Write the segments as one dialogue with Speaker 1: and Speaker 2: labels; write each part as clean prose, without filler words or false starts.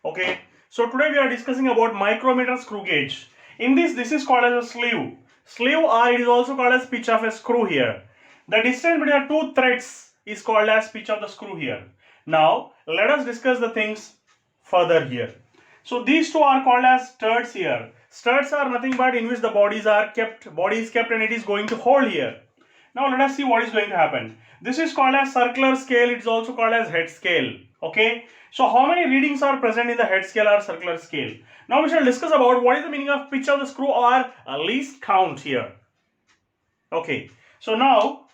Speaker 1: Okay, so today we are discussing about micrometer screw gauge. In this is called as a sleeve. Sleeve, or it is also called as pitch of a screw here. The distance between two threads is called as pitch of the screw here. Now let us discuss the things further here. So these two are called as studs here. Studs are nothing but in which the body is kept and it is going to hold here. Now let us see what is going to happen. This is called as circular scale. It is also called as head scale. Okay. So how many readings are present in the head scale or circular scale? Now we shall discuss about what is the meaning of pitch of the screw or least count here. Okay. So now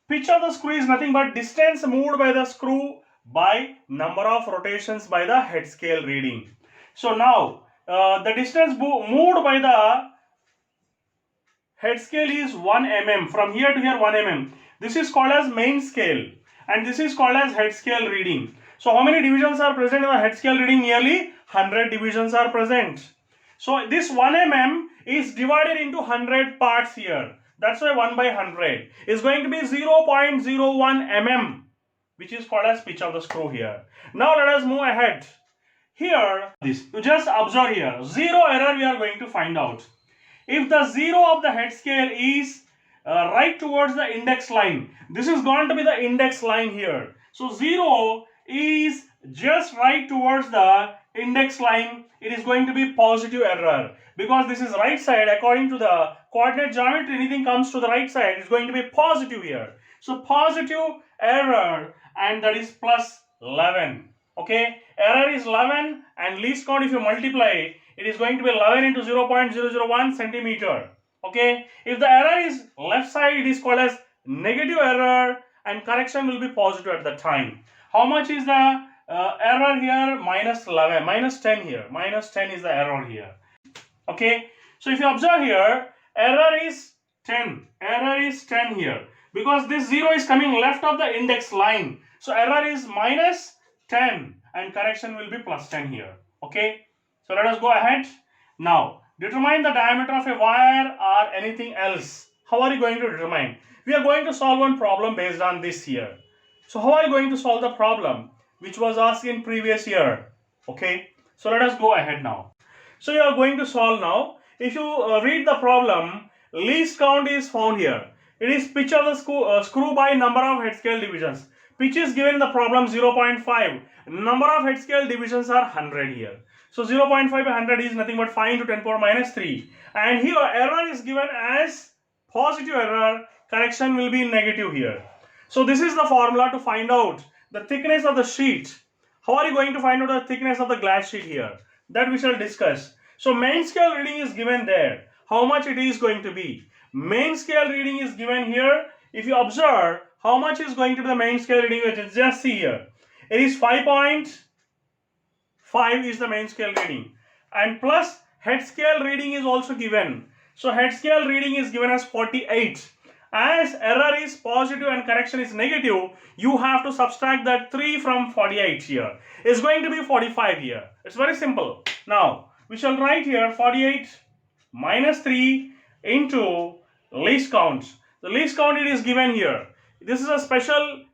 Speaker 1: pitch of the screw is nothing but distance moved by the screw by number of rotations by the head scale reading. So now the distance moved by the head scale is 1 mm. From here to here 1 mm. This is called as main scale and this is called as head scale reading. So how many divisions are present in the head scale reading? Nearly 100 divisions are present. So this 1 mm is divided into 100 parts here. That's why 1 by 100 is going to be 0.01 mm, which is called as pitch of the screw here. Now let us move ahead. Here, this you just observe here, zero error we are going to find out. If the zero of the head scale is right towards the index line, this is going to be the index line here. So zero is just right towards the index line. It is going to be positive error because this is right side. According to the coordinate geometry, anything comes to the right side is going to be positive here. So positive error, and that is plus 11. Okay, error is 11 and least count if you multiply, it is going to be 11 into 0.001 centimeter. Okay, if the error is left side, it is called as negative error and correction will be positive at the time. How much is the error here? Minus 11, minus 10 here. Minus 10 is the error here. Okay, so if you observe here, error is 10. Error is 10 here because this 0 is coming left of the index line. So error is minus 10 and correction will be plus 10 here. Okay, so let us go ahead. Now determine the diameter of a wire or anything else. How are you going to determine? We are going to solve one problem based on this here. So how are you going to solve the problem which was asked in previous year? Okay, so let us go ahead now. So you are going to solve now. If you read the problem, least count is found here. It is pitch of the screw by number of head scale divisions. Pitch is given in the problem 0.5. Number of head scale divisions are 100 here. So 0.5 by 100 is nothing but 5 into 10 power minus 3. And here error is given as positive error. Correction will be negative here. So this is the formula to find out the thickness of the sheet. How are you going to find out the thickness of the glass sheet here? That we shall discuss. So main scale reading is given there. How much it is going to be? Main scale reading is given here. If you observe, how much is going to be the main scale reading? Just see here. It is 5.5 is the main scale reading. And plus head scale reading is also given. So head scale reading is given as 48. As error is positive and correction is negative, you have to subtract that 3 from 48 here. It's going to be 45 here. It's very simple. Now, we shall write here 48 minus 3 into least count. The least count it is given here. This is a special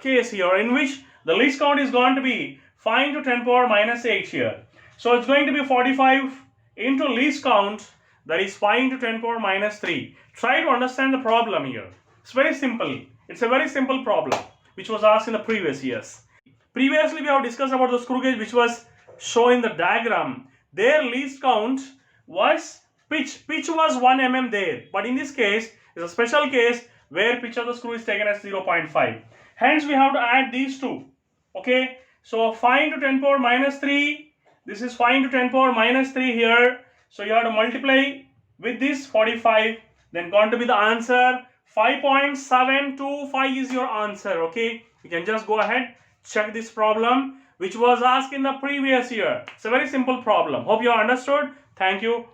Speaker 1: case here in which the least count is going to be 5 into 10 power minus 8 here. So it's going to be 45 into least count, that is 5 into 10 power minus 3. Try to understand the problem here. It's very simple. It's a very simple problem which was asked in the previous years. Previously we have discussed about the screw gauge which was shown in the diagram. Their least count was pitch. Pitch was 1 mm there. But in this case, it's a special case where pitch of the screw is taken as 0.5. Hence we have to add these two. Okay. So 5 into 10 power minus 3. This is 5 into 10 power minus 3 here. So you have to multiply with this 45. Then going to be the answer 5.725 is your answer. Okay. You can just go ahead, check this problem which was asked in the previous year. It's a very simple problem. Hope you understood. Thank you.